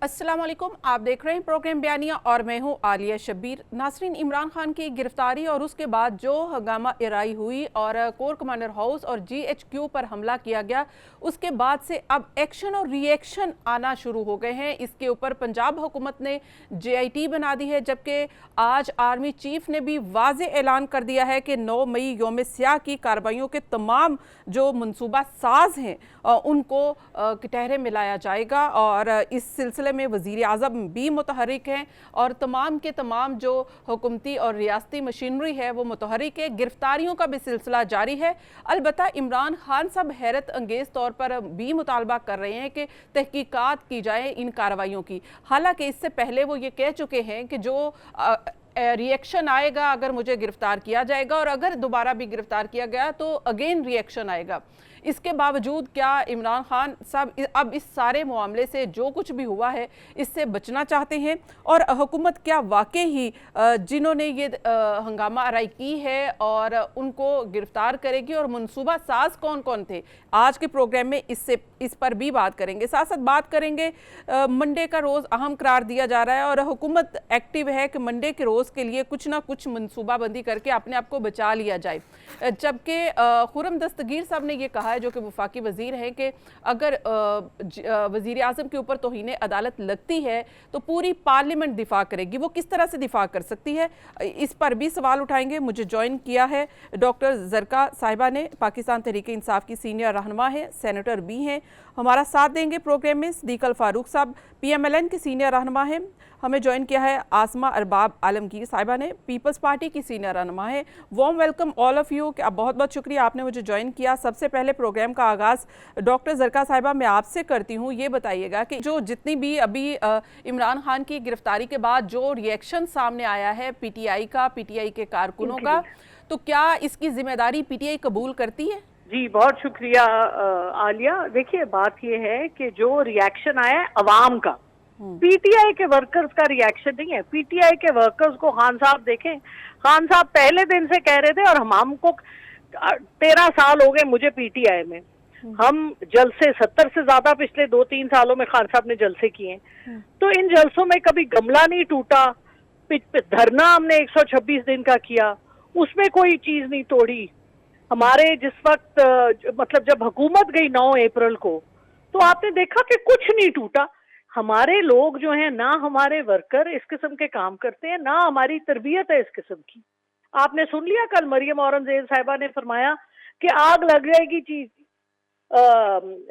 अस्सलाम वालेकुम, आप देख रहे हैं प्रोग्राम बयानिया और मैं हूं आलिया शब्बीर। नासरीन, इमरान खान की गिरफ्तारी और उसके बाद जो हंगामा इराई हुई और कोर कमांडर हाउस और GHQ पर हमला किया गया, उसके बाद से अब एक्शन और रिएक्शन आना शुरू हो गए हैं। इसके ऊपर पंजाब हुकूमत ने JIT बना दी है, जबकि आज आर्मी चीफ ने भी वाज़े ऐलान कर दिया है कि 9 मई यौम स्याह की कार्रवाइयों के तमाम जो मनसूबा साज हैं उनको कटहरे मिलाया जाएगा। और इस सिलसिले में वज़ीर आज़म भी मुतहरिक हैं और तमाम के तमाम जो हुकूमती और रियासती मशीनरी है वो मुतहरिक है। गिरफ्तारियों का भी सिलसिला जारी है। अलबत्ता इमरान खान साहब हैरत अंगेज़ तौर पर भी मुतालबा कर रहे हैं कि तहकीकात की जाए इन कार्रवाइयों की। हालांकि इससे पहले वो ये कह चुके हैं कि जो रिएक्शन आएगा अगर मुझे गिरफ्तार किया जाएगा और अगर दोबारा भी गिरफ्तार किया गया तो अगेन रिएक्शन आएगा। इसके बावजूद क्या इमरान खान साहब अब इस सारे मामले से जो कुछ भी हुआ है इससे बचना चाहते हैं, और हुकूमत क्या वाकई ही जिन्होंने ये हंगामा आराई की है और उनको गिरफ्तार करेगी, और मनसूबा साज कौन कौन थे? आज के प्रोग्राम में इस पर भी बात करेंगे। साथ साथ बात करेंगे मंडे का रोज़ अहम करार दिया जा रहा है और हुकूमत एक्टिव है कि मंडे के रोज़ के लिए कुछ ना कुछ मनसूबाबंदी करके अपने आप को बचा लिया जाए। जबकि खुर्रम दस्तगीर साहब ने यह कहा है, जो कि वफाकी वजीर हैं, कि अगर वजीर आज़म के ऊपर तौहीन अदालत लगती है तो पूरी पार्लियामेंट दिफा करेगी। वो किस तरह से दिफा कर सकती है, इस पर भी सवाल उठाएंगे। मुझे ज्वाइन किया है डॉक्टर जरका साहिबा ने, पाकिस्तान तहरीक इंसाफ की सीनियर रहनुमा है, सेनेटर भी हैं। हमारा साथ देंगे प्रोग्राम में सिद्दीक अल फारूक साहब, PMLN के सीनियर रहनुमा हैं। हमें ज्वाइन किया है आसमा अरबाब आलमगीर साहिबा ने, पीपल्स पार्टी की सीनियर रहनुमा है। Warm welcome all of you. बहुत बहुत शुक्रिया आपने मुझे ज्वाइन किया। सबसे पहले प्रोग्राम का आगाज़ डॉक्टर जरका साहिबा मैं आपसे करती हूँ। ये बताइएगा कि जो जितनी भी अभी इमरान खान की गिरफ्तारी के बाद जो रिएक्शन सामने आया है PTI का, PTI के कारकुनों का, तो क्या इसकी जिम्मेदारी PTI कबूल करती है? जी, बहुत शुक्रिया आलिया। देखिए, बात यह है कि जो रिएक्शन आया है अवाम का, PTI के वर्कर्स का रिएक्शन नहीं है। PTI के वर्कर्स को खान साहब देखें, खान साहब पहले दिन से कह रहे थे, और हमको 13 साल हो गए मुझे PTI में, हम जलसे 70 से ज्यादा पिछले 2-3 सालों में खान साहब ने जलसे किए। तो इन जलसों में कभी गमला नहीं टूटा, धरना हमने 126 दिन का किया, उसमें कोई चीज नहीं तोड़ी। हमारे जिस वक्त मतलब जब हुकूमत गई 9 अप्रैल को, तो आपने देखा कि कुछ नहीं टूटा। हमारे लोग जो हैं, ना हमारे वर्कर इस किस्म के काम करते हैं, ना हमारी तरबियत है इस किस्म की। आपने सुन लिया कल मरियम औरंगजेब साहिबा ने फरमाया कि आग लग जाएगी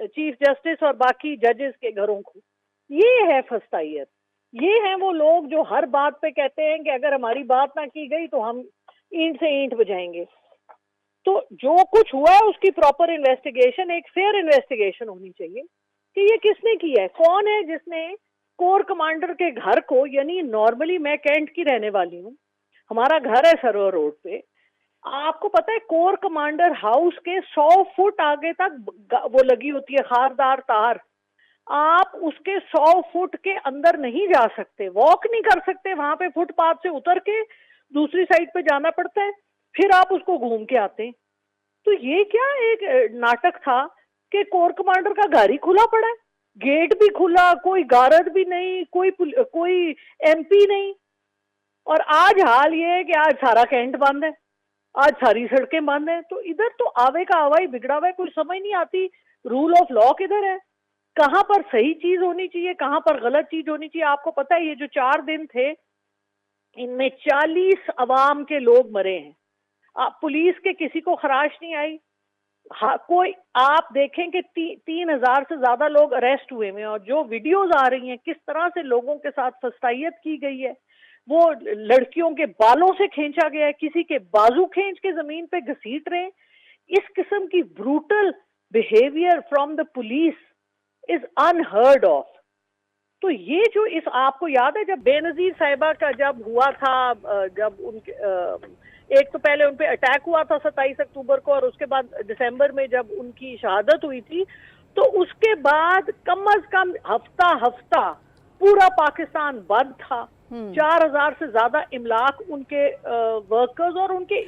चीफ जस्टिस और बाकी जजेस के घरों को। ये है फस्तायत, ये हैं वो लोग जो हर बात पे कहते हैं कि अगर हमारी बात ना की गई तो हम ईंट से ईंट बजाएंगे। तो जो कुछ हुआ है उसकी प्रॉपर इन्वेस्टिगेशन, एक फेयर इन्वेस्टिगेशन होनी चाहिए कि ये किसने किया है, कौन है जिसने कोर कमांडर के घर को, यानी नॉर्मली मैं कैंट की रहने वाली हूँ, हमारा घर है सरवर रोड पे, आपको पता है कोर कमांडर हाउस के 100 फुट आगे तक वो लगी होती है खारदार तार। आप उसके 100 फुट के अंदर नहीं जा सकते, वॉक नहीं कर सकते, वहां पे फुटपाथ से उतर के दूसरी साइड पे जाना पड़ता है, फिर आप उसको घूम के आते हैं। तो ये क्या एक नाटक था कि कोर कमांडर का घर ही खुला पड़ा है, गेट भी खुला, कोई गार्ड भी नहीं, कोई MP नहीं। और आज हाल ये है कि आज सारा कैंट बंद है, आज सारी सड़कें बंद है। तो इधर तो आवे का आवा ही बिगड़ा हुआ है, कुछ समझ नहीं आती रूल ऑफ लॉ किधर है, कहां पर सही चीज होनी चाहिए, कहां पर गलत चीज होनी चाहिए। आपको पता है ये जो 4 दिन थे, इनमें 40 अवाम के लोग मरे हैं। पुलिस के किसी को खराश नहीं आई। कोई आप देखें कि 3,000 से ज्यादा लोग अरेस्ट हुए हैं, और जो वीडियोस आ रही हैं किस तरह से लोगों के साथ फस्तायत की गई है, वो लड़कियों के बालों से खींचा गया है, किसी के बाजू खींच के जमीन पे घसीट रहे हैं। इस किस्म की brutal behaviour from the police is unheard of. तो ये जो इस, आपको याद है जब बेनजीर साहिबा का जब हुआ था, जब उनके एक तो पहले उन पे अटैक हुआ था 27 अक्टूबर को, और उसके बाद दिसंबर में जब उनकी शहादत हुई थी, तो उसके बाद कम अज कम हफ्ता पूरा पाकिस्तान बंद था। 4,000 से ज्यादा इमलाक उनके वर्कर्स और उनके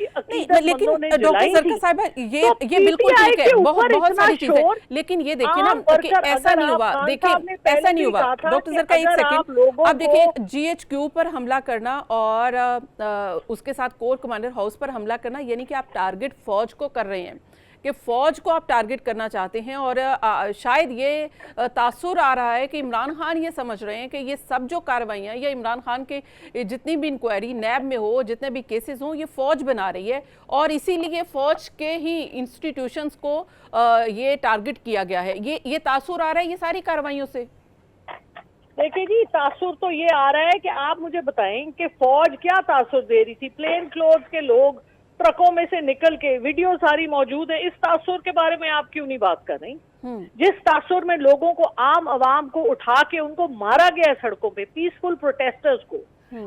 लेकिन ने डॉक्टर जरका साहिबा ये बिल्कुल ठीक है, बहुत सारी चीजें, लेकिन ये देखिए ना कि ऐसा नहीं हुआ। देखिए ऐसा नहीं हुआ डॉक्टर जरका, एक सेकंड। अब देखिए GHQ पर हमला करना और उसके साथ कोर कमांडर हाउस पर हमला करना, यानी कि आप टारगेट फौज को कर रहे हैं, कि फौज को आप टारगेट करना चाहते हैं। और शायद ये तासुर आ रहा है कि इमरान खान ये समझ रहे हैं कि ये सब जो कार्रवाइयाँ या इमरान खान के जितनी भी इंक्वायरी नैब में हो, जितने भी केसेस हों, ये फौज बना रही है और इसीलिए फौज के ही इंस्टीट्यूशंस को ये टारगेट किया गया है। ये तासुर आ रहा है ये सारी कार्रवाइयों से। देखिए जी, तासुर तो ये आ रहा है कि आप मुझे बताएं कि फौज क्या तासुर दे रही थी। प्लेन क्लोथ के लोग ट्रकों में से निकल के, वीडियो सारी मौजूद है। इस तासुर के बारे में आप क्यों नहीं बात कर रही? जिस तासुर में लोगों को, आम आवाम को उठा के उनको मारा गया सड़कों पे, पीसफुल प्रोटेस्टर्स को।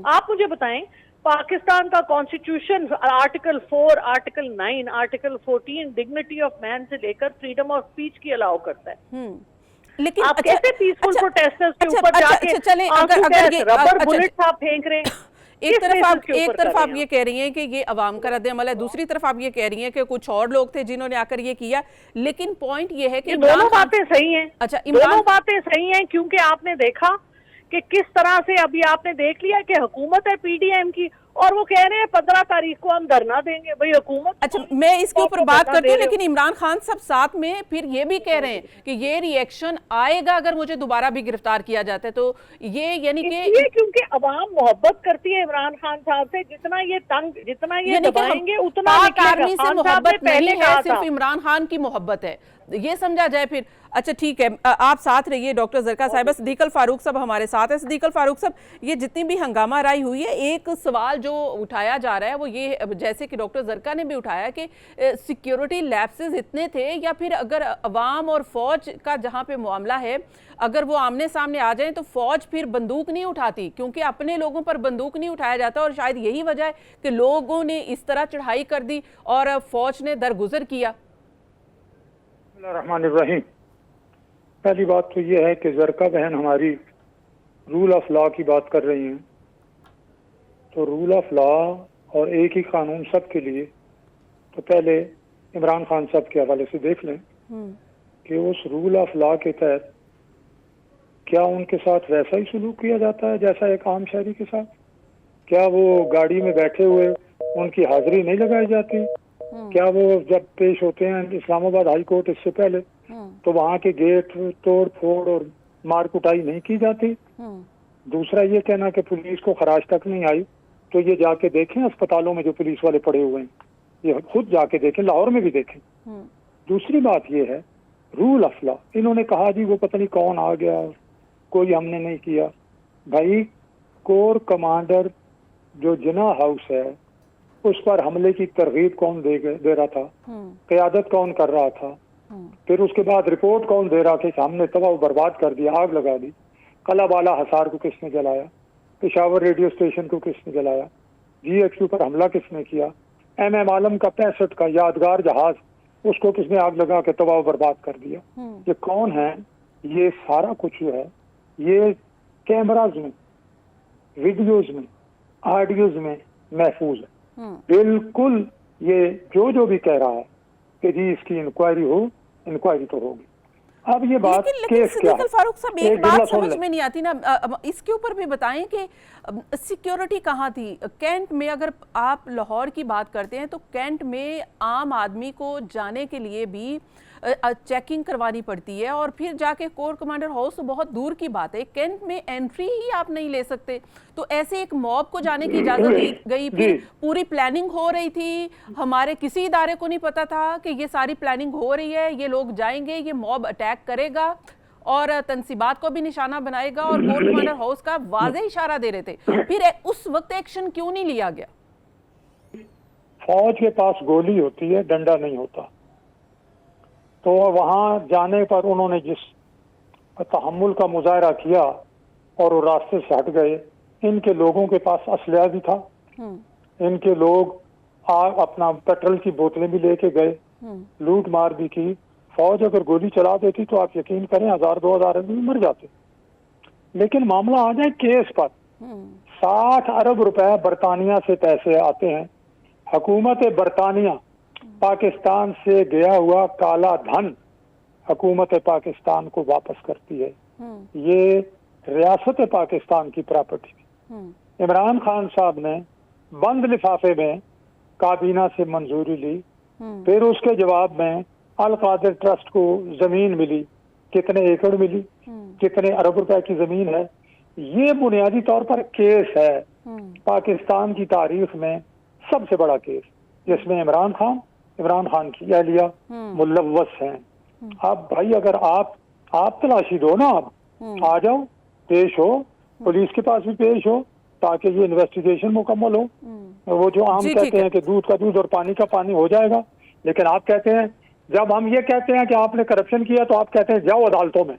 आप मुझे बताएं, पाकिस्तान का constitution article 4, article 9, article 14 dignity of man से लेकर फ्रीडम ऑफ स्पीच की अलाउ करता है। लेकिन आप कैसे पीसफुल प्रोटेस्टर्स के ऊपर जाके रबर बुलेट आप फेंक रहे हैं? एक तरफ आप ये कह रही हैं कि ये अवाम का रद्द-ए-अमल है, दूसरी तरफ आप ये कह रही हैं कि कुछ और लोग थे जिन्होंने आकर ये किया। लेकिन पॉइंट ये है कि दोनों बातें सही हैं। अच्छा, दोनों बातें सही हैं, क्योंकि आपने देखा कि किस तरह से, अभी आपने देख लिया कि हुकूमत है PDM की और वो कह रहे हैं 15 तारीख को हम धरना देंगे। भाई हुकूमत, अच्छा मैं इसके ऊपर बात करती हूँ, लेकिन इमरान खान सब साथ में फिर ये भी कह रहे हैं कि ये रिएक्शन आएगा अगर मुझे दोबारा भी गिरफ्तार किया जाता है। तो ये यानी कि क्योंकि अवाम मोहब्बत करती है इमरान खान साहब से, जितना ये दबाएंगे उतना आर्मी से मोहब्बत नहीं है, सिर्फ इमरान खान की मोहब्बत है, ये समझा जाए फिर। अच्छा ठीक है, आप साथ रहिए डॉक्टर जरका साहिबा। सिद्दीक अल फारूक साहब हमारे साथ है। सिद्दीक अल फारूक साहब, ये जितनी भी हंगामा राई हुई है, एक सवाल जो उठाया जा रहा है वो ये, जैसे कि डॉक्टर जरका ने भी उठाया कि सिक्योरिटी लैप्सेस इतने थे, या फिर अगर अवाम और फौज का जहाँ पे मामला है, अगर वो आमने सामने आ जाएं तो फौज फिर बंदूक नहीं उठाती, क्योंकि अपने लोगों पर बंदूक नहीं उठाया जाता। और शायद यही वजह है कि लोगों ने इस तरह चढ़ाई कर दी और फौज ने दरगुजर किया। रहमानिर्रहीम। पहली बात तो ये है कि जरका बहन हमारी रूल ऑफ लॉ की बात कर रही हैं, तो रूल ऑफ लॉ और एक ही कानून सब के लिए, तो पहले इमरान खान साहब के हवाले से देख लें कि उस रूल ऑफ लॉ के तहत क्या उनके साथ वैसा ही सलूक किया जाता है जैसा एक आम शहरी के साथ? क्या वो गाड़ी में बैठे हुए उनकी हाजिरी नहीं लगाई जाती? क्या वो जब पेश होते हैं इस्लामाबाद हाई कोर्ट इससे पहले, तो वहाँ के गेट तोड़ फोड़ और मार कुटाई नहीं की जाती? दूसरा ये कहना कि पुलिस को खराज तक नहीं आई, तो ये जाके देखें अस्पतालों में जो पुलिस वाले पड़े हुए हैं, ये खुद जाके देखें, लाहौर में भी देखें। दूसरी बात ये है रूल ऑफ लॉ। इन्होंने कहा जी वो पता नहीं कौन आ गया, कोई हमने नहीं किया। भाई कोर कमांडर जो जिना हाउस है उस पर हमले की तरगीब कौन दे रहा था? क़यादत कौन कर रहा था? फिर उसके बाद रिपोर्ट कौन दे रहा था? हमने तबाह बर्बाद कर दिया, आग लगा दी। कलाबाला हसार को किसने जलाया? पेशावर रेडियो स्टेशन को किसने जलाया? GHQ पर हमला किसने किया? MM आलम का 65 का यादगार जहाज, उसको किसने आग लगा के तबाह बर्बाद कर दिया? ये कौन है? ये सारा कुछ जो है ये कैमराज में, वीडियोज में, ऑडियोज में महफूज है। बिल्कुल ये जो भी कह रहा है कि जी इसकी इंक्वायरी हो, इंक्वायरी तो होगी। अब ये बात केस क्या है? फारूक साहब एक बात समझ में नहीं आती ना, इसके ऊपर भी बताएं कि सिक्योरिटी कहाँ थी कैंट में? अगर आप लाहौर की बात करते हैं तो कैंट में आम आदमी को जाने के लिए भी चेकिंग करवानी पड़ती है, और फिर जाके कोर कमांडर हाउस तो बहुत दूर की बात है, कैंट में एंट्री ही आप नहीं ले सकते। तो ऐसे एक मॉब को जाने की इजाजत दी गई, फिर पूरी प्लानिंग हो रही थी, हमारे किसी इदारे को नहीं पता था कि ये सारी प्लानिंग हो रही है, ये लोग जाएंगे, ये मॉब अटैक करेगा और तंसीबात को भी निशाना बनाएगा, और कोर कमांडर हाउस का वाज़ेह इशारा दे रहे थे। फिर उस वक्त एक्शन क्यों नहीं लिया गया? फौज के पास गोली होती है, डंडा नहीं होता। तो वहां जाने पर उन्होंने जिस तहम्मुल का मुजाहरा किया और वो रास्ते से हट गए, इनके लोगों के पास असलहा भी था, इनके लोग अपना पेट्रोल की बोतलें भी लेके गए, लूट मार भी की। फौज अगर गोली चला देती तो आप यकीन करें 1000-2000 आदमी मर जाते। लेकिन मामला आ जाए केस पर, 60 अरब रुपए बरतानिया से पैसे आते हैं। हुकूमत बरतानिया पाकिस्तान से गया हुआ काला धन हुकूमत पाकिस्तान को वापस करती है। ये रियासत पाकिस्तान की प्रॉपर्टी थी। इमरान खान साहब ने बंद लिफाफे में काबीना से मंजूरी ली, फिर उसके जवाब में अल कादिर ट्रस्ट को जमीन मिली। कितने एकड़ मिली, कितने अरब रुपए की जमीन है। ये बुनियादी तौर पर केस है पाकिस्तान की तारीख में सबसे बड़ा केस, जिसमें इमरान खान की अहलिया मुलव्वस हैं। अब भाई अगर आप तलाशी दो ना, आप आ जाओ, पेश हो, पुलिस के पास भी पेश हो, ताकि ये इन्वेस्टिगेशन मुकम्मल हो। वो जो आम कहते हैं कि दूध का दूध और पानी का पानी हो जाएगा, लेकिन आप कहते हैं, जब हम ये कहते हैं कि आपने करप्शन किया तो आप कहते हैं जाओ अदालतों में।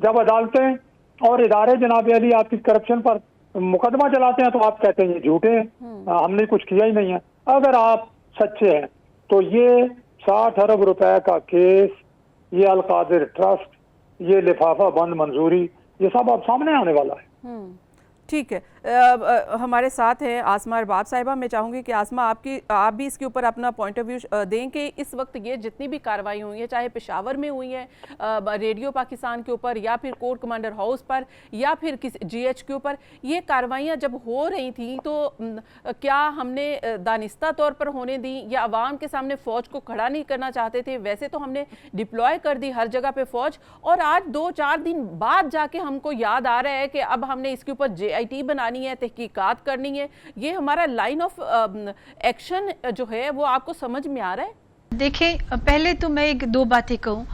जब अदालतें और इदारे जनाब अली आपकी करप्शन पर मुकदमा चलाते हैं तो आप कहते हैं ये झूठे हैं, हमने कुछ किया ही नहीं है। अगर आप सच्चे हैं तो ये 60 अरब रुपए का केस, ये अल कादिर ट्रस्ट, ये लिफाफा बंद मंजूरी, ये सब अब सामने आने वाला है। ठीक है, हमारे साथ हैं आसमा अरबाब साहिबा। मैं चाहूँगी कि आसमा आप भी इसके ऊपर अपना पॉइंट ऑफ व्यू दें कि इस वक्त ये जितनी भी कार्रवाई हुई है, चाहे पेशावर में हुई है रेडियो पाकिस्तान के ऊपर, या फिर कोर कमांडर हाउस पर, या फिर किसी GHQ पर, ये कार्रवाइयाँ जब हो रही थी तो क्या हमने दानिस्ता तौर पर होने दी, या आवाम के सामने फ़ौज को खड़ा नहीं करना चाहते थे? वैसे तो हमने डिप्लॉय कर दी हर जगह पे फ़ौज, और आज 2-4 दिन बाद जाके हमको याद आ रहा है कि अब हमने इसके ऊपर JIT बनानी है, तहकीकात करनी है। ये हमारा लाइन ऑफ एक्शन जो है वो आपको समझ में आ रहा है? देखिए, पहले तो मैं एक दो बातें कहूँ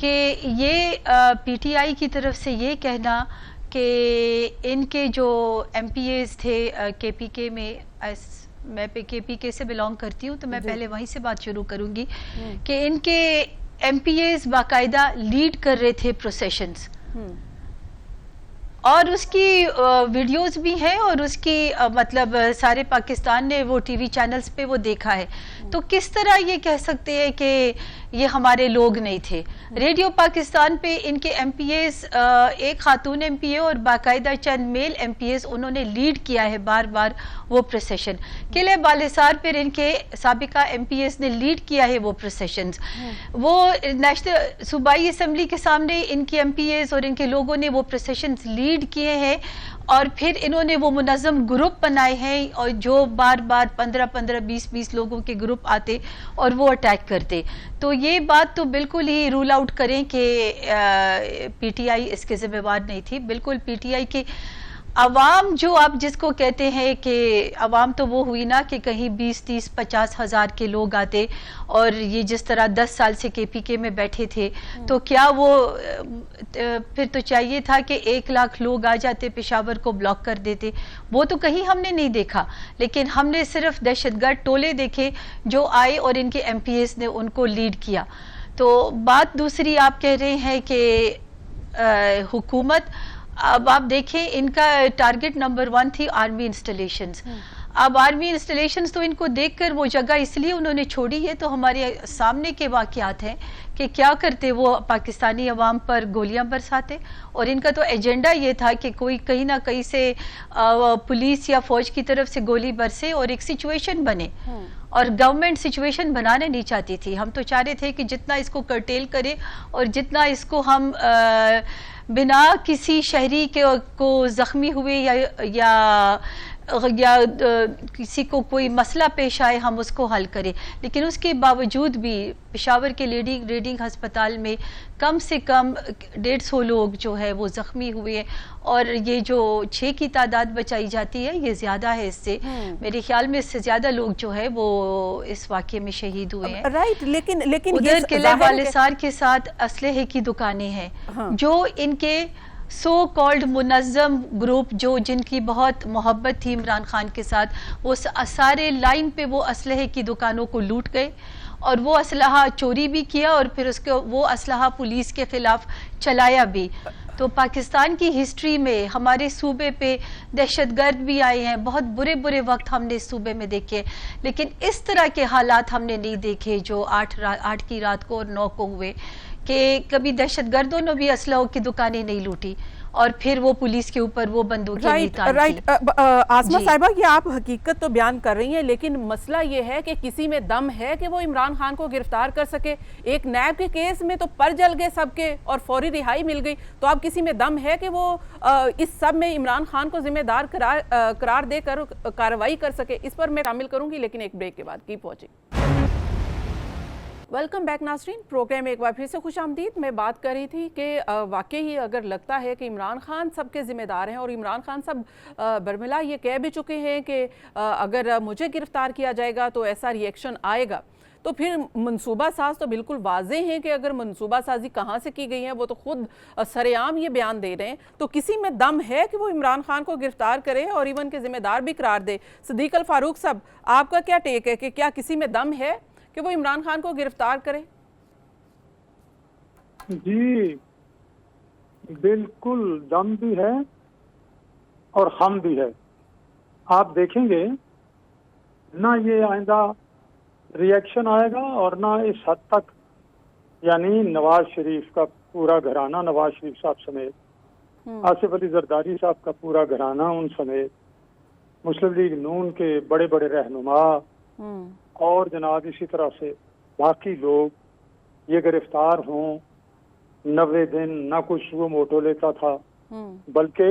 कि ये PTI की तरफ से ये कहना कि इनके जो MPAs थे KPK में, मैं KPK से बिलोंग करती हूँ तो मैं पहले वहीं से बात शुरू करूँगी कि इनके MPAs बाकायदा लीड कर रहे थे प्रोसेशंस, और उसकी वीडियोस भी हैं, और उसकी मतलब सारे पाकिस्तान ने वो TV चैनल्स पे वो देखा है। तो किस तरह ये कह सकते हैं कि ये हमारे लोग नहीं थे? रेडियो पाकिस्तान पे इनके MPAs, एक खातून MPA और बाकायदा चंद मेल MPAs, उन्होंने लीड किया है बार बार वो प्रोसेशन। किले बालेसार पर इनके साबिका MPAs ने लीड किया है वो प्रोसेशंस। वो नेशनल सूबाई असम्बली के सामने इनके MPAs और इनके लोगों ने वो प्रोसेशंस लीड किए हैं, और फिर इन्होंने वो मुनज़्ज़म ग्रुप बनाए हैं, और जो बार बार 15-15, 20-20 लोगों के ग्रुप आते और वो अटैक करते। तो ये बात तो बिल्कुल ही रूल आउट करें कि PTI इसके जिम्मेवार नहीं थी। बिल्कुल PTI के अवाम, जो आप जिसको कहते हैं कि अवाम, तो वो हुई ना कि कहीं 20-30-50 हज़ार के लोग आते, और ये जिस तरह 10 साल से KPK में बैठे थे, तो क्या वो फिर तो चाहिए था कि 1 लाख लोग आ जाते, पेशावर को ब्लॉक कर देते। वो तो कहीं हमने नहीं देखा, लेकिन हमने सिर्फ दहशतगर्द टोले देखे जो आए और इनके MPAs ने उनको लीड किया। तो बात दूसरी, आप कह रहे हैं कि हुकूमत, अब आप देखें इनका टारगेट नंबर 1 थी आर्मी इंस्टॉलेशंस। अब आर्मी इंस्टॉलेशंस तो इनको देखकर वो जगह इसलिए उन्होंने छोड़ी है, तो हमारे सामने के वाक़यात हैं कि क्या करते वो पाकिस्तानी अवाम पर गोलियां बरसाते, और इनका तो एजेंडा ये था कि कोई कहीं ना कहीं से पुलिस या फौज की तरफ से गोली बरसे और एक सिचुएशन बने, और गवर्नमेंट सिचुएशन बनाने नहीं चाहती थी। हम तो चाह रहे थे कि जितना इसको कर्टेल करे और जितना इसको हम बिना किसी शहरी को ज़ख्मी हुए या किसी को कोई मसला पेश आए हम उसको हल करें। लेकिन उसके बावजूद भी पेशावर के रीडिंग हस्पताल में कम से कम 150 लोग जो है वो ज़ख्मी हुए हैं, और ये जो 6 की तादाद बचाई जाती है ये ज़्यादा है इससे। मेरे ख्याल में इससे ज़्यादा लोग जो है वो इस वाक़े में शहीद हुए हैं। राइट, लेकिन उधर किले बालेसार के साथ असलहे की दुकानें हैं। जो इनके सो कॉल्ड मुनज़्ज़म ग्रुप, जो जिनकी बहुत मोहब्बत थी इमरान खान के साथ, वो सारे लाइन पे वो असलहे की दुकानों को लूट गए, और वो असलहा चोरी भी किया, और फिर उसके वो असलहा पुलिस के खिलाफ चलाया भी। तो पाकिस्तान की हिस्ट्री में हमारे सूबे पे दहशतगर्द भी आए हैं, बहुत बुरे बुरे वक्त हमने इस सूबे में देखे, लेकिन इस तरह के हालात हमने नहीं देखे जो 8 की रात को और 9 को हुए, कि कभी दहशतगर्दों ने भी असलहों की दुकानें नहीं लूटी। और फिर वो पुलिस के ऊपर वो बंदूकें राइट तान राइट की। आसमा जी। साहिबा, ये आप हकीकत तो बयान कर रही हैं, लेकिन मसला ये है कि किसी में दम है कि वो इमरान खान को गिरफ्तार कर सके? एक नैब के केस में तो पर जल गए सबके और फौरी रिहाई मिल गई, तो अब किसी में दम है कि वो इस सब में इमरान खान को जिम्मेदार करार देकर कार्रवाई कर सके? इस पर मैं शामिल करूंगी, लेकिन एक ब्रेक के बाद। Keep watching. वेलकम बैक नाज़रीन, प्रोग्राम एक बार फिर से खुश आमदीद। मैं बात कर रही थी कि वाकई ही अगर लगता है कि इमरान खान सबके ज़िम्मेदार हैं और इमरान खान सब बरमिला ये कह भी चुके हैं कि अगर मुझे गिरफ्तार किया जाएगा तो ऐसा रिएक्शन आएगा, तो फिर मनसूबा साज तो बिल्कुल वाजे हैं कि अगर मनसूबा साजी कहाँ से की गई है वो तो खुद सरेआम ये बयान दे रहे हैं। तो किसी में दम है कि वो इमरान खान को गिरफ्तार करे और इवन के ज़िम्मेदार भी करार दे? सदीक अल फारूक साहब, आपका क्या टेक है कि क्या किसी में दम है कि वो इमरान खान को गिरफ्तार करे? जी बिल्कुल, दम भी है और हम भी है। आप देखेंगे ना ये आइंदा रिएक्शन आएगा और ना इस हद तक, यानी नवाज शरीफ का पूरा घराना, नवाज शरीफ साहब समेत, आसिफ अली जरदारी साहब का पूरा घराना उन समेत, मुस्लिम लीग नून के बड़े बड़े रहनुमा और जनाब इसी तरह से बाकी लोग ये गिरफ्तार हों। 90 दिन ना कुछ वो मोटो लेता था, बल्कि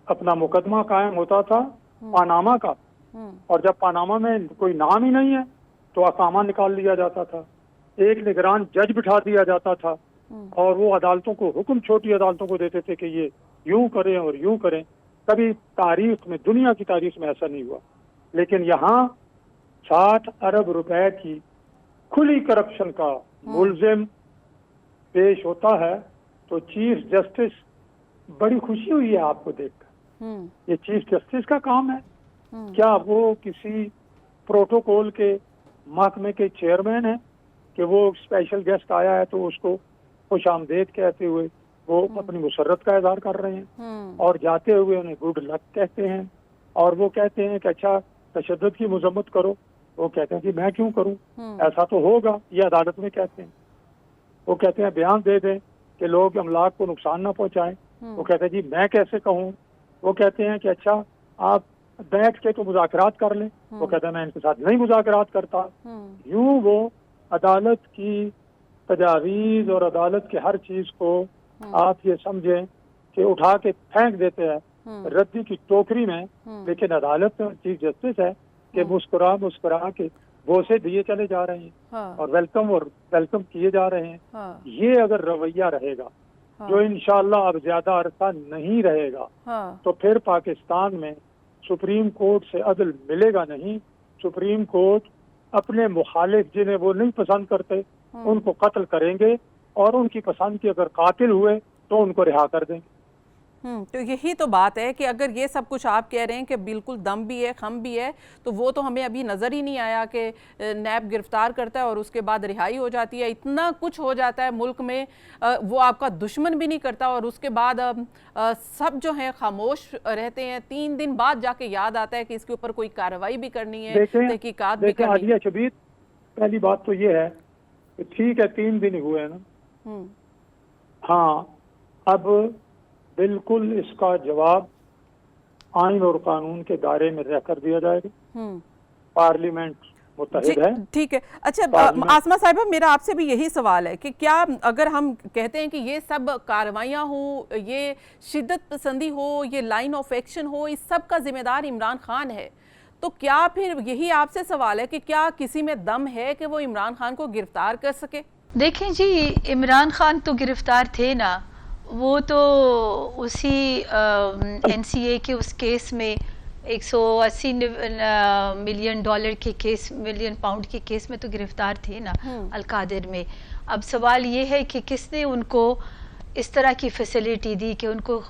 अपना मुकदमा कायम होता था पानामा का, और जब पानामा में कोई नाम ही नहीं है तो अकामा निकाल लिया जाता था, एक निगरान जज बिठा दिया जाता था और वो अदालतों को हुक्म, छोटी अदालतों को देते थे कि ये यूं करें और यूं करें। कभी तारीख में, दुनिया की तारीख में ऐसा नहीं हुआ। लेकिन यहाँ 60 अरब रुपए की खुली करप्शन का मुलजिम पेश होता है तो चीफ जस्टिस, बड़ी खुशी हुई है आपको देखकर। ये चीफ जस्टिस का काम है क्या? वो किसी प्रोटोकॉल के महकमे के चेयरमैन है कि वो स्पेशल गेस्ट आया है तो उसको खुश आमदेद कहते हुए वो अपनी मुसर्रत का इज़हार कर रहे हैं और जाते हुए उन्हें गुड लक कहते हैं, और वो कहते हैं कि अच्छा तशद्दुद की मजम्मत करो। वो कहते हैं कि मैं क्यों करूं, ऐसा तो होगा, ये अदालत में कहते हैं। वो कहते हैं बयान दे दें कि लोग अमलाक को नुकसान ना पहुंचाएं। वो कहते हैं जी मैं कैसे कहूं। वो कहते हैं कि अच्छा आप बैठ के तो मुज़ाकरात कर लें। वो कहते हैं मैं इनके साथ नहीं मुज़ाकरात करता। यूं वो अदालत की तजावीज़ और अदालत के हर चीज को आप ये समझें कि उठा के फेंक देते हैं रद्दी की टोकरी में। लेकिन अदालत में चीफ जस्टिस है कि मुस्कुरा मुस्कुरा के बोसे दिए चले जा रहे हैं और वेलकम किए जा रहे हैं। ये अगर रवैया रहेगा, जो इंशाअल्लाह अब ज्यादा अरसा नहीं रहेगा, तो फिर पाकिस्तान में सुप्रीम कोर्ट से अदल मिलेगा नहीं। सुप्रीम कोर्ट अपने मुखालिफ, जिन्हें वो नहीं पसंद करते, उनको कत्ल करेंगे और उनकी पसंद के अगर कातिल हुए तो उनको रिहा कर देंगे। तो यही तो बात है कि अगर ये सब कुछ आप कह रहे हैं कि बिल्कुल दम भी है, खम भी है, तो वो तो हमें अभी नज़र ही नहीं आया कि नैब गिरफ्तार करता है और उसके बाद रिहाई हो जाती है। इतना कुछ हो जाता है मुल्क में, वो आपका दुश्मन भी नहीं करता और उसके बाद सब जो है खामोश रहते हैं। 3 दिन बाद जाके याद आता है कि इसके ऊपर कोई कार्रवाई भी करनी है, तहकीकात भी करनी है। आलिया शबीर, पहली बात तो ये है कि ठीक है 3 दिन हुए हैं ना, हाँ, अब बिल्कुल इसका जवाब आइन और कानून के दायरे में रहकर दिया जाएगा। पार्लियामेंट मुत्तहिद है। ठीक है। अच्छा आसमा साहिबा, मेरा आपसे भी यही सवाल है कि क्या अगर हम कहते हैं कि ये सब कार्रवाइयाँ हो, ये शिद्दत पसंदी हो, ये लाइन ऑफ एक्शन हो, इस सब का जिम्मेदार इमरान खान है, तो क्या फिर यही आपसे सवाल है कि क्या किसी में दम है कि वो इमरान खान को गिरफ्तार कर सके? देखें जी, इमरान खान तो गिरफ्तार थे ना, वो तो उसी एनसीए के उस केस में 180 मिलियन डॉलर के केस, मिलियन पाउंड के केस में तो गिरफ्तार थे ना, अलकादिर में। अब सवाल ये है कि किसने उनको इस तरह की फैसिलिटी दी कि उनको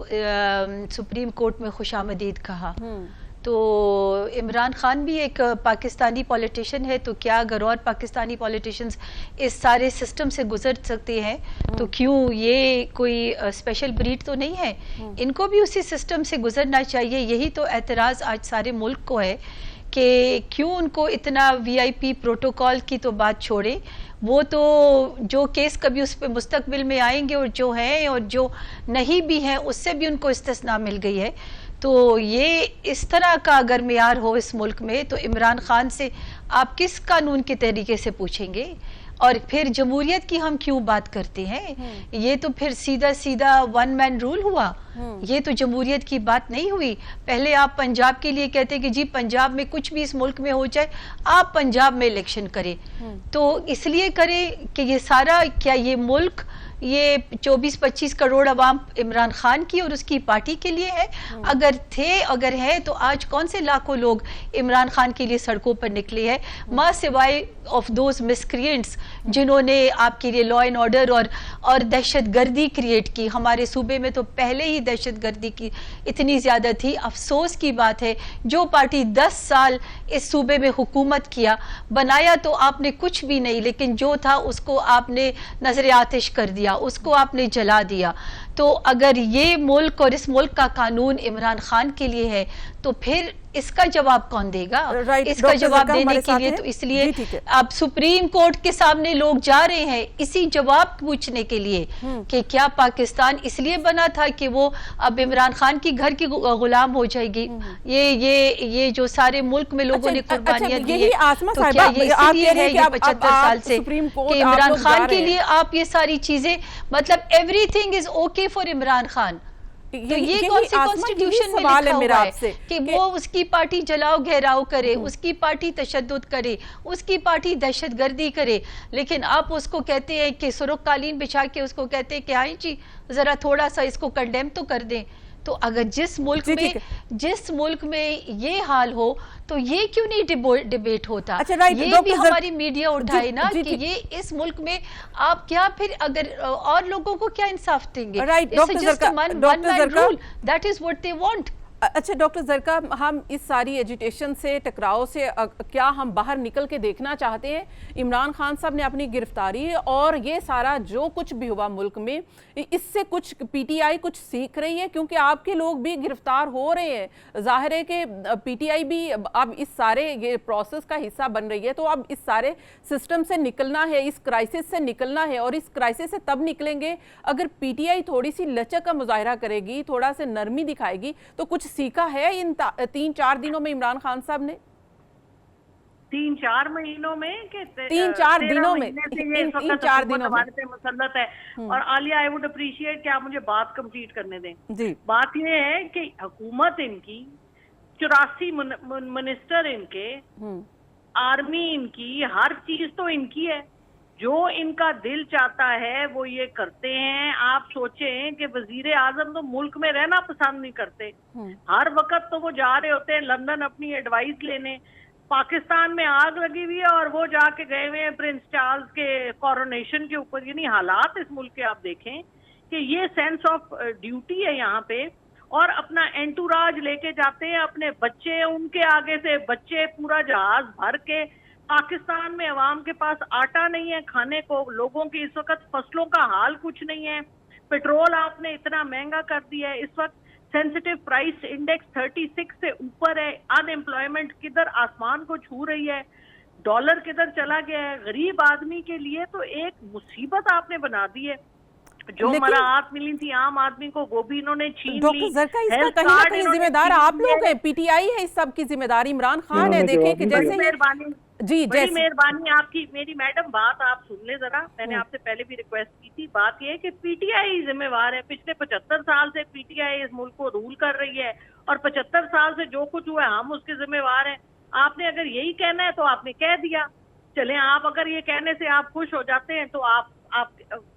सुप्रीम कोर्ट में खुशामदीद कहा। तो इमरान खान भी एक पाकिस्तानी पॉलिटिशियन है, तो क्या अगर और पाकिस्तानी पॉलिटिशियंस इस सारे सिस्टम से गुजर सकते हैं तो क्यों ये कोई स्पेशल ब्रीड तो नहीं है, इनको भी उसी सिस्टम से गुजरना चाहिए। यही तो एतराज़ आज सारे मुल्क को है कि क्यों उनको इतना वीआईपी प्रोटोकॉल की तो बात छोड़े, वो तो जो केस कभी उस पर मुस्तकबिल में आएंगे और जो हैं और जो नहीं भी हैं उससे भी उनको इस्तिस्ना मिल गई है। तो ये इस तरह का अगर मेयार हो इस मुल्क में तो इमरान खान से आप किस कानून के तरीके से पूछेंगे? और फिर जमहूरियत की हम क्यों बात करते हैं? ये तो फिर सीधा सीधा वन मैन रूल हुआ, ये तो जमहूरियत की बात नहीं हुई। पहले आप पंजाब के लिए कहते कि जी पंजाब में कुछ भी इस मुल्क में हो जाए आप पंजाब में इलेक्शन करें, तो इसलिए करें कि ये सारा क्या ये मुल्क ये 24-25 करोड़ अवाम इमरान खान की और उसकी पार्टी के लिए है? अगर है तो आज कौन से लाखों लोग इमरान खान के लिए सड़कों पर निकले हैं, मां सिवाय ऑफ दोज मिसक्रिएंट्स जिन्होंने आपके लिए लॉ एंड ऑर्डर और दहशतगर्दी क्रिएट की। हमारे सूबे में तो पहले ही दहशतगर्दी की इतनी ज्यादा थी। अफसोस की बात है जो पार्टी 10 साल इस सूबे में हुकूमत किया, बनाया तो आपने कुछ भी नहीं, लेकिन जो था उसको आपने नजर आतिश कर दिया, उसको आपने जला दिया। तो अगर ये मुल्क और इस मुल्क का कानून इमरान खान के लिए है तो फिर इसका जवाब कौन देगा? इसका जवाब देने के लिए तो इसलिए अब सुप्रीम कोर्ट के सामने लोग जा रहे हैं इसी जवाब पूछने के लिए कि क्या पाकिस्तान इसलिए बना था कि वो अब इमरान खान की घर की गुलाम हो जाएगी? ये जो सारे मुल्क में लोगों ने कुर्बानियां दी है, तो क्या ये इसलिए है ये 75 साल से कि इमरान खान के लिए आप ये सारी चीजें मतलब everything is okay for Imran Khan? तो ये कौन सी कॉन्स्टिट्यूशन में लिखा हुआ है कि वो उसकी पार्टी जलाओ घेराव करे, उसकी पार्टी तशद्दुद करे, उसकी पार्टी दहशतगर्दी करे, लेकिन आप उसको कहते हैं कि सुर्ख कालीन बिछा के उसको कहते हैं कि हाँ जी जरा थोड़ा सा इसको कंडेम तो कर दें। तो अगर जिस मुल्क में ये हाल हो तो ये क्यों नहीं डिबेट होता? ये भी हमारी मीडिया उठाए ना कि ये इस मुल्क में आप क्या फिर अगर और लोगों को क्या इंसाफ देंगे? That is what they want. अच्छा डॉक्टर ज़रका, हम इस सारी एजिटेशन से टकराव से क्या हम बाहर निकल के देखना चाहते हैं? इमरान खान साहब ने अपनी गिरफ्तारी और ये सारा जो कुछ भी हुआ मुल्क में, इससे कुछ पीटीआई कुछ सीख रही है? क्योंकि आपके लोग भी गिरफ्तार हो रहे हैं, जाहिर है कि पीटीआई भी अब इस सारे ये प्रोसेस का हिस्सा बन रही है। तो अब इस सारे सिस्टम से निकलना है, इस क्राइसिस से निकलना है, और इस क्राइसिस से तब निकलेंगे अगर पीटीआई थोड़ी सी लचक का मुजाहरा करेगी, थोड़ा सा नरमी दिखाएगी। तो कुछ सीखा है इन 3-4 दिनों में इमरान खान साहब ने? 3-4 महीनों में कि 3-4 दिनों में? 3-4 दिनों में मुसल्लत है। और आलिया, आई वुड अप्रिशिएट कि आप मुझे बात कंप्लीट करने दें जी। बात ये है कि हुकूमत इनकी 84 मिनिस्टर इनके, आर्मी इनकी, हर चीज तो इनकी है। जो इनका दिल चाहता है वो ये करते हैं। आप सोचें कि वजीर आजम तो मुल्क में रहना पसंद नहीं करते, हर वक्त तो वो जा रहे होते हैं लंदन अपनी एडवाइस लेने। पाकिस्तान में आग लगी हुई है और वो जाके गए हुए हैं प्रिंस चार्ल्स के कोरोनेशन के ऊपर। यानी हालात इस मुल्क के आप देखें कि ये सेंस ऑफ ड्यूटी है यहाँ पे, और अपना एंटूराज लेके जाते हैं, अपने बच्चे, उनके आगे से बच्चे, पूरा जहाज भर के। पाकिस्तान में अवाम के पास आटा नहीं है खाने को, लोगों की इस वक्त फसलों का हाल कुछ नहीं है, पेट्रोल आपने इतना महंगा कर दिया है, इस वक्त सेंसिटिव प्राइस इंडेक्स 36 से ऊपर है, अनएम्प्लॉयमेंट किधर आसमान को छू रही है, डॉलर किधर चला गया है। गरीब आदमी के लिए तो एक मुसीबत आपने बना दी है। जो मराहत मिली थी आम आदमी को वो भी इन्होंने छीन ली। डॉक्टर ज़रका, इसका कहीं ना कहीं जिम्मेदार आप लोग हैं, पीटीआई है इस सब की जिम्मेदारी, इमरान खान है। देखें कि जैसे मेहरबानी जी, बड़ी मेहरबानी आपकी। मेरी मैडम बात आप सुन ले जरा, मैंने आपसे पहले भी रिक्वेस्ट की थी। बात यह है कि पीटीआई जिम्मेवार है। पिछले 75 साल से पीटीआई इस मुल्क को रूल कर रही है और 75 साल से जो कुछ हुआ है हम उसके जिम्मेवार हैं। आपने अगर यही कहना है तो आपने कह दिया, चले आप अगर ये कहने से आप खुश हो जाते हैं तो आप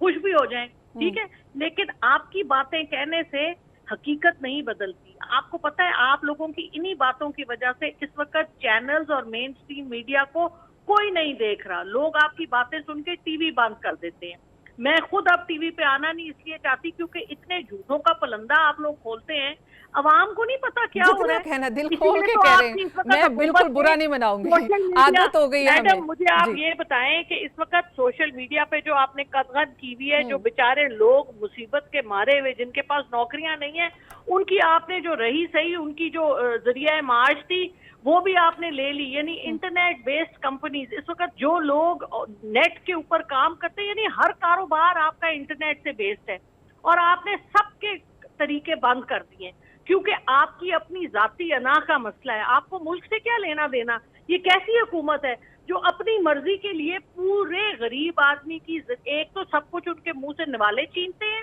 खुश भी हो जाएं, ठीक है, लेकिन आपकी बातें कहने से हकीकत नहीं बदलती। आपको पता है आप लोगों की इन्हीं बातों की वजह से इस वक्त चैनल्स और मेन स्ट्रीम मीडिया को कोई नहीं देख रहा। लोग आपकी बातें सुन के टीवी बंद कर देते हैं। मैं खुद अब टीवी पे आना नहीं इसलिए चाहती क्योंकि इतने झूठों का पलंदा आप लोग खोलते हैं, अवाम को नहीं पता क्या हो रहा है। दिल खोल के कह रहे हैं, मैं बिल्कुल बुरा नहीं मनाऊंगी, आदत हो गई है हमें। मैडम मुझे आप ये बताएं कि इस वक्त सोशल मीडिया पे जो आपने कदगन की हुई है, जो बेचारे लोग मुसीबत के मारे हुए जिनके पास नौकरियां नहीं है, उनकी आपने जो रही सही उनकी जो जरिया मार्च थी वो भी आपने ले ली। यानी इंटरनेट बेस्ड कंपनीज, इस वक्त जो लोग नेट के ऊपर काम करते हैं, यानी हर कारोबार आपका इंटरनेट से बेस्ड है, और आपने सबके तरीके बंद कर दिए क्योंकि आपकी अपनी जाती अना का मसला है। आपको मुल्क से क्या लेना देना? ये कैसी हुकूमत है जो अपनी मर्जी के लिए पूरे गरीब आदमी की, एक तो सब कुछ उनके मुंह से निवाले छीनते हैं,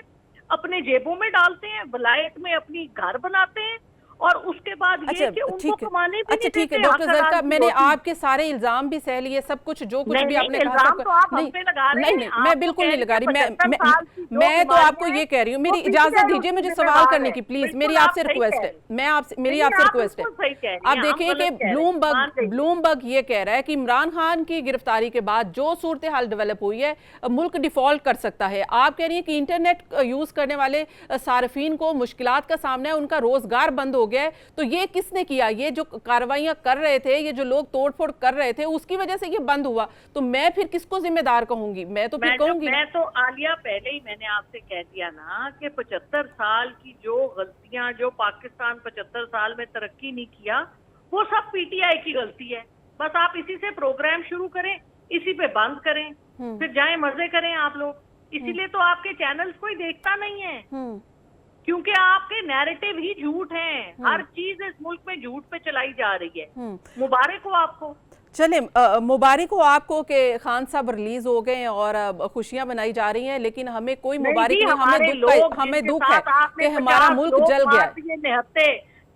अपने जेबों में डालते हैं, वलायत में अपनी घर बनाते हैं, और उसके बाद ये कि उनको कमाने भी नहीं ठीक है देते। डॉक्टर जरका, मैंने आपके सारे इल्जाम भी सह लिए, सब कुछ जो कुछ भी आपने कहा सब तो आप हम पे लगा रहे हैं। नहीं, मैं बिल्कुल नहीं लगा रही। मैं तो आपको ये कह रही हूँ, मेरी इजाजत दीजिए मुझे सवाल करने की, प्लीज। मेरी आपसे रिक्वेस्ट है, मेरी आपसे रिक्वेस्ट है। आप देखें कि ब्लूमबर्ग ये कह रहा है कि इमरान खान की गिरफ्तारी के बाद जो सूरत हाल डेवलप हुई है, मुल्क डिफॉल्ट कर सकता है। आप कह रही हैं कि इंटरनेट यूज करने वाले सार्फिन को मुश्किलात का सामना है, उनका रोजगार बंद हो गया है। तो ये किसने किया? ये जो कार्रवाइयां कर रहे थे, ये जो लोग तोड़फोड़ कर रहे थे, उसकी वजह से ये बंद हुआ। तो मैं फिर किसको जिम्मेदार कहूंगी? मैं तो फिर कहूंगी, मैं तो आलिया पहले ही मैंने आपसे कह दिया ना कि 75 साल की जो गलतियां, जो पाकिस्तान 75 साल में तरक्की नहीं किया, वो सब पीटीआई की गलती है। बस आप इसी से प्रोग्राम शुरू करें, इसी पे बंद करें, फिर जाएं मजे करें आप लोग। इसीलिए तो आपके चैनल्स कोई देखता नहीं है, क्योंकि आपके नैरेटिव ही झूठ हैं। हर चीज इस मुल्क में झूठ पे चलाई जा रही है। मुबारक हो आपको। चले, मुबारक हो आपको कि खान साहब रिलीज हो गए और खुशियां मनाई जा रही हैं, लेकिन हमें कोई मुबारक नहीं, हमें दुख है कि हमारा मुल्क जल गया।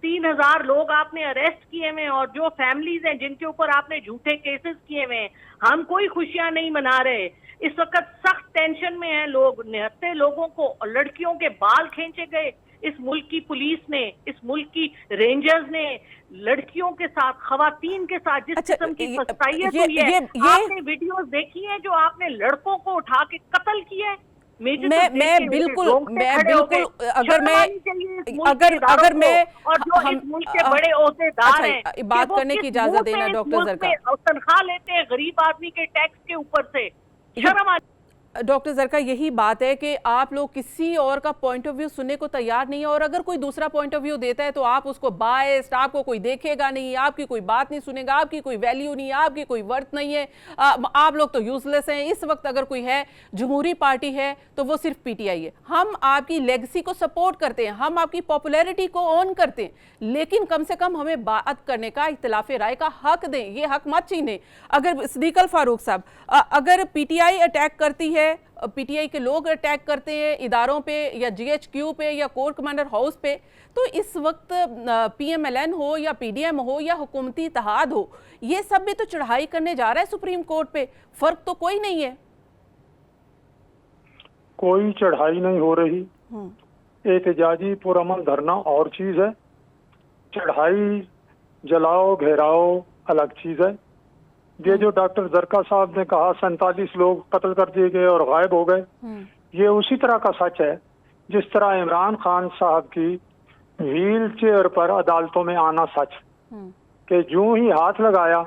3000 लोग आपने अरेस्ट किए हुए, और जो फैमिलीज हैं जिनके ऊपर आपने झूठे केसेस किए हुए हैं, हम कोई खुशियां नहीं मना रहे। इस वक्त सख्त टेंशन में हैं लोग। 79 लोगों को, लड़कियों के बाल खींचे गए इस मुल्क की पुलिस ने, इस मुल्क की रेंजर्स ने, लड़कियों के साथ, खवातीन के साथ जिस किस्म की फसाइयत हुई है। आपने वीडियोस देखी है जो आपने लड़कों को उठा के कत्ल किया है। मैं बिल्कुल अगर मैं और जो इस मुल्क के बड़े ओहदेदार हैं, बात करने की इजाजत देना डॉक्टर जरका, तनख्वाह लेते हैं गरीब आदमी के टैक्स के ऊपर से, शर्म। डॉक्टर जरका, यही बात है कि आप लोग किसी और का पॉइंट ऑफ व्यू सुनने को तैयार नहीं है, और अगर कोई दूसरा पॉइंट ऑफ व्यू देता है तो आप उसको बायस्ड, आपको कोई देखेगा नहीं, आपकी कोई बात नहीं सुनेगा, आपकी कोई वैल्यू नहीं है, आपकी कोई वर्थ नहीं है, आप लोग तो यूजलेस हैं। इस वक्त अगर कोई है, जमहूरी पार्टी है, तो वो सिर्फ पीटीआई है। हम आपकी लेगेसी को सपोर्ट करते हैं, हम आपकी पॉपुलैरिटी को ऑन करते हैं, लेकिन कम से कम हमें बात करने का, इख्तिलाफ राय का हक दें, ये हक मत छीनें। अगर सिद्दीक अल फारूक साहब, अगर पीटीआई अटैक करती है, पीटीआई के लोग अटैक करते हैं इदारों पे या जीएचक्यू पे या कोर कमांडर हाउस पे, तो इस वक्त पीएमएलएन हो या पीडीएम हो या हुकूमती इत्तेहाद हो, ये सब भी तो चढ़ाई करने जा रहा है सुप्रीम कोर्ट पे। फर्क तो कोई नहीं है। कोई चढ़ाई नहीं हो रही। एहतजाजी पुरअमन धरना और चीज है, चढ़ाई जलाओ घेराओ अलग चीज है। ये जो डॉक्टर जरका साहब ने कहा 47 लोग कत्ल कर दिए गए और गायब हो गए, ये उसी तरह का सच है जिस तरह इमरान खान साहब की व्हील चेयर पर अदालतों में आना सच, कि जो ही हाथ लगाया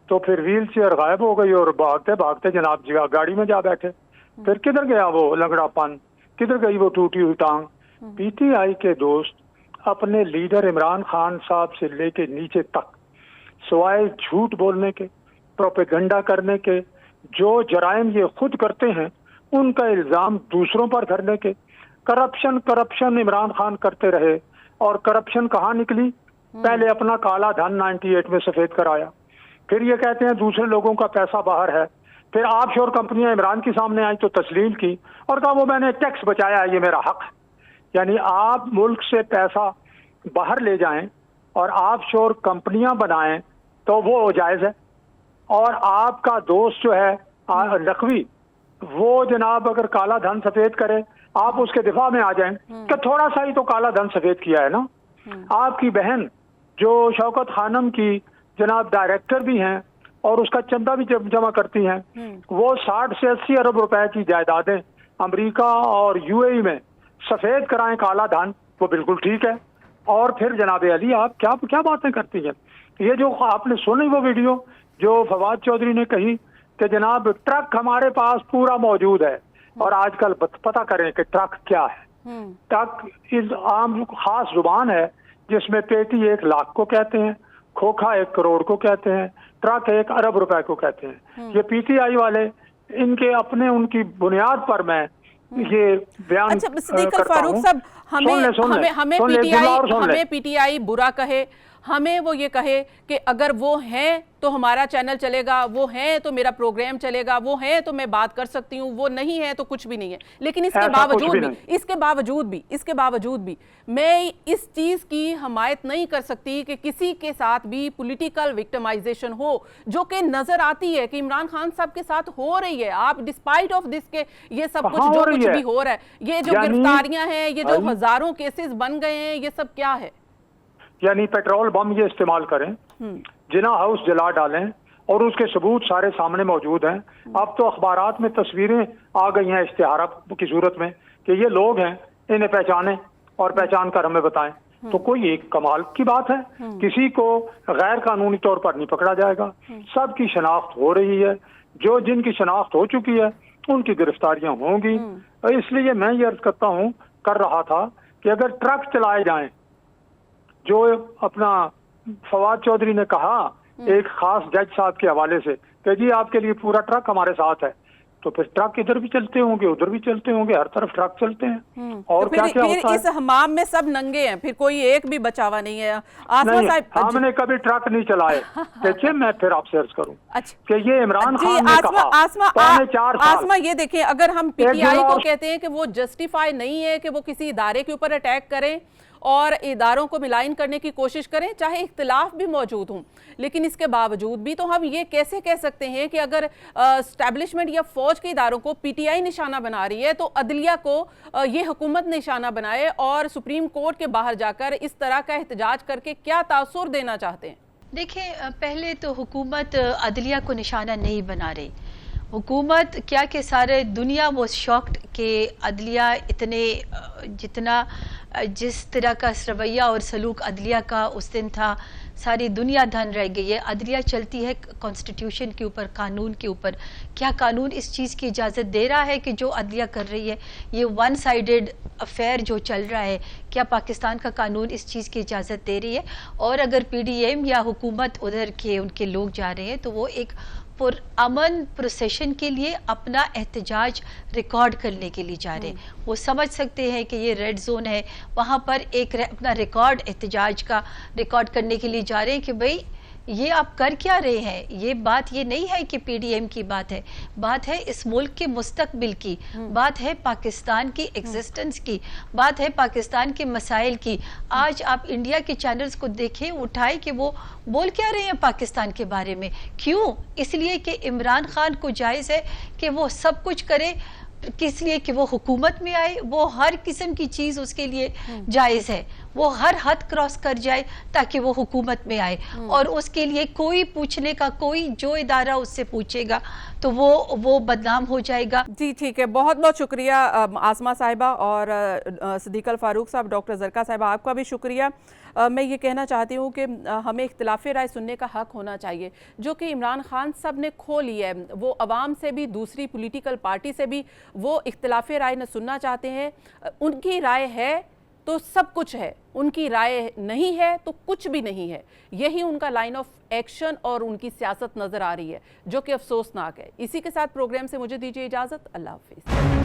तो फिर व्हील चेयर गायब हो गई और भागते भागते जनाब जी गाड़ी में जा बैठे। फिर किधर गया वो लंगड़ापन, किधर गई वो टूटी हुई टांग? पीटीआई के दोस्त अपने लीडर इमरान खान साहब से लेके नीचे तक सिवाय झूठ बोलने के, प्रोपेगेंडा करने के, जो जराइम ये खुद करते हैं उनका इल्जाम दूसरों पर धरने के, करप्शन इमरान खान करते रहे। और करप्शन कहाँ निकली? पहले अपना काला धन 98 में सफेद कराया, फिर ये कहते हैं दूसरे लोगों का पैसा बाहर है, फिर ऑफशोर कंपनियां इमरान के सामने आई तो तस्लीम की और कहा वो मैंने टैक्स बचाया है, ये मेरा हक है। यानी आप मुल्क से पैसा बाहर ले जाएं और ऑफशोर कंपनियां बनाएं तो वो जायज है। और आपका दोस्त जो है नकवी, वो जनाब अगर काला धन सफेद करे, आप उसके दिफा में आ जाएं कि थोड़ा सा ही तो काला धन सफेद किया है ना। आपकी बहन जो शौकत खानम की जनाब डायरेक्टर भी हैं और उसका चंदा भी जमा करती हैं, वो 60 से 80 अरब रुपए की जायदादें अमेरिका और यूएई में सफेद कराएं काला धन, वो बिल्कुल ठीक है। और फिर जनाब अली आप क्या बातें करती हैं? ये जो आपने सुनी वो वीडियो जो फवाद चौधरी ने कही कि जनाब ट्रक हमारे पास पूरा मौजूद है, और आजकल पता करें कि ट्रक क्या है। टक इस आम खास जुबान है जिसमें पेटी 1 लाख को कहते हैं, खोखा 1 करोड़ को कहते हैं, ट्रक 1 अरब रुपए को कहते हैं। ये पीटीआई वाले इनके अपने उनकी बुनियाद पर मैं ये बयान अच्छा सिद्दीक फारूक साहब, हमें पीटीआई बुरा कहे, हमें वो ये कहे कि अगर वो हैं तो हमारा चैनल चलेगा, वो हैं तो मेरा प्रोग्राम चलेगा, वो हैं तो मैं बात कर सकती हूँ, वो नहीं है तो कुछ भी नहीं है। लेकिन इसके बावजूद भी मैं इस चीज की हमायत नहीं कर सकती कि किसी के साथ भी पॉलिटिकल विक्टिमाइजेशन हो, जो कि नजर आती है कि इमरान खान साहब के साथ हो रही है। आप डिस्पाइट ऑफ दिस के ये सब कुछ जो कुछ भी हो रहा है, ये जो गिरफ्तारियां हैं, ये जो हजारों केसेस बन गए हैं, ये सब क्या है? यानी पेट्रोल बम ये इस्तेमाल करें, जिना हाउस जला डालें और उसके सबूत सारे सामने मौजूद हैं। अब तो अखबारात में तस्वीरें आ गई हैं इश्तिहार की सूरत में कि ये लोग हैं, इन्हें पहचानें और पहचान कर हमें बताएं। तो कोई एक कमाल की बात है, किसी को गैर कानूनी तौर पर नहीं पकड़ा जाएगा, सबकी शनाख्त हो रही है, जो जिनकी शनाख्त हो चुकी है उनकी गिरफ्तारियां होंगी। इसलिए मैं ये अर्ज कर रहा था कि अगर ट्रक चलाए जाएं, जो अपना फवाद चौधरी ने कहा एक खास जज साहब के हवाले से कि जी आपके लिए पूरा ट्रक हमारे साथ है, तो फिर ट्रक इधर भी चलते होंगे, उधर भी चलते होंगे, हर तरफ ट्रक चलते हैं। और तो क्या क्या होता है? इस हमाम में सब नंगे हैं, फिर कोई एक भी बचावा नहीं है। आसमा साहब, हमने कभी ट्रक नहीं चलाए। देखिए मैं फिर आपसे अर्ज करूं अच्छा कि ये इमरान खान ने कहा आसमा 4 साल। आसमा ये देखिए, अगर हम पीटीआई को कहते हैं कि वो जस्टिफाई नहीं है कि वो किसी इदारे के ऊपर अटैक करें और इदारों को मिलाइन करने की कोशिश करें, चाहे इख्तिलाफ भी मौजूद हों, लेकिन इसके बावजूद भी तो हम ये कैसे कह सकते हैं कि अगर एस्टैब्लिशमेंट या फौज के इदारों को पीटीआई निशाना बना रही है तो अदलिया को ये हुकूमत निशाना बनाए, और सुप्रीम कोर्ट के बाहर जाकर इस तरह का एहतजाज करके क्या तासुर देना चाहते हैं? देखिए, पहले तो हुकूमत अदलिया को निशाना नहीं बना रही। हुकूमत क्या कि सारे दुनिया वो शॉक्ड कि अदलिया इतने जिस तरह का रवैया और सलूक अदलिया का उस दिन था, सारी दुनिया धन रह गई है। अदलिया चलती है कॉन्स्टिट्यूशन के ऊपर, कानून के ऊपर। क्या कानून इस चीज़ की इजाज़त दे रहा है कि जो अदलिया कर रही है, ये वन साइडेड अफेयर जो चल रहा है, क्या पाकिस्तान का कानून इस चीज़ की इजाज़त दे रही है? और अगर पीडीएम या हुकूमत उधर के उनके लोग जा रहे हैं तो वो एक अमन प्रोसेशन के लिए अपना एहतजाज रिकॉर्ड करने के लिए जा रहे हैं। वो समझ सकते हैं कि ये रेड जोन है, वहाँ पर एक अपना रिकॉर्ड एहतजाज का रिकॉर्ड करने के लिए जा रहे हैं कि भाई ये आप कर क्या रहे हैं। ये बात ये नहीं है कि पीडीएम की बात है, बात है इस मुल्क के मुस्तकबिल की, बात है पाकिस्तान की एग्जिस्टेंस की, बात है पाकिस्तान के मसाइल की। आज आप इंडिया के चैनल्स को देखें, उठाएं कि वो बोल क्या रहे हैं पाकिस्तान के बारे में। क्यों? इसलिए कि इमरान खान को जायज़ है कि वो सब कुछ करे, किस लिए कि वो हुकूमत में आए, वो हर किस्म की चीज़ उसके लिए जायज़ है, वो हर हद क्रॉस कर जाए ताकि वो हुकूमत में आए, और उसके लिए कोई पूछने का, कोई जो इदारा उससे पूछेगा तो वो बदनाम हो जाएगा। जी ठीक है, बहुत बहुत शुक्रिया आसमा साहिबा और सिद्दीक फारूक साहब, डॉक्टर ज़रका साहिबा आपका भी शुक्रिया। मैं ये कहना चाहती हूँ कि हमें इख्तिलाफ़ी राय सुनने का हक़ होना चाहिए, जो कि इमरान खान साहब ने खो लिया है। वो अवाम से भी, दूसरी पॉलिटिकल पार्टी से भी वो इख्तिलाफ़ी राय न सुनना चाहते हैं। उनकी राय है तो सब कुछ है, उनकी राय नहीं है तो कुछ भी नहीं है। यही उनका लाइन ऑफ एक्शन और उनकी सियासत नज़र आ रही है, जो कि अफसोसनाक है। इसी के साथ प्रोग्राम से मुझे दीजिए इजाज़त। अल्लाह हाफ़िज़।